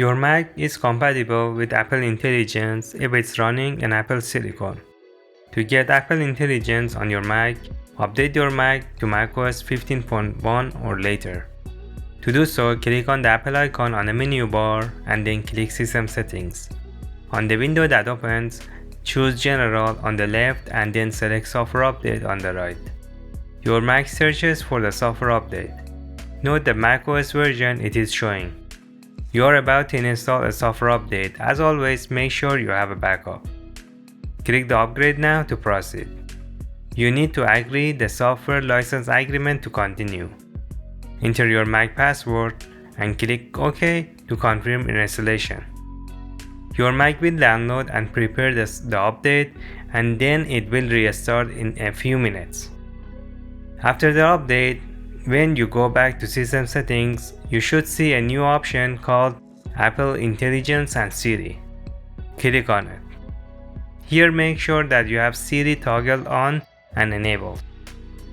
Your Mac is compatible with Apple Intelligence if it's running an Apple Silicon. To get Apple Intelligence on your Mac, update your Mac to macOS 15.1 or later. To do so, click on the Apple icon on the menu bar and then click System Settings. On the window that opens, choose General on the left and then select Software Update on the right. Your Mac searches for the software update. Note the macOS version it is showing. You are about to install a software update. As always, make sure you have a backup. Click the Upgrade now to proceed. You need to agree the software license agreement to continue. Enter your Mac password and click OK to confirm installation. Your Mac will download and prepare the update, and then it will restart in a few minutes. After the update, when you go back to System Settings, you should see a new option called Apple Intelligence and Siri. Click on it. Here, make sure that you have Siri toggled on and enabled.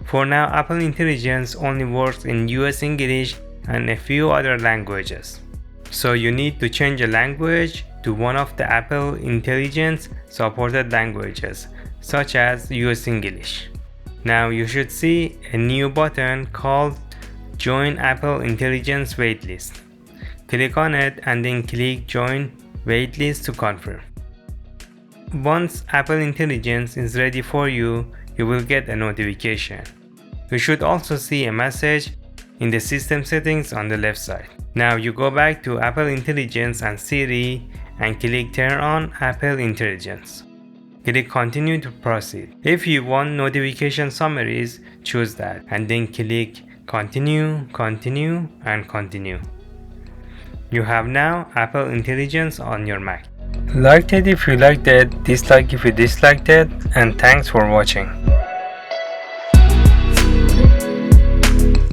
For now, Apple Intelligence only works in US English and a few other languages. So you need to change a language to one of the Apple Intelligence supported languages, such as US English. Now you should see a new button called Join Apple Intelligence Waitlist. Click on it and then click Join Waitlist to confirm. Once Apple Intelligence is ready for you, you will get a notification. You should also see a message in the System Settings on the left side. Now you go back to Apple Intelligence and Siri and click Turn on Apple Intelligence. Click Continue to proceed. If you want notification summaries, choose that and then click Continue, Continue and Continue. You have now Apple Intelligence on your Mac. Like it if you liked it, dislike if you disliked it, and thanks for watching.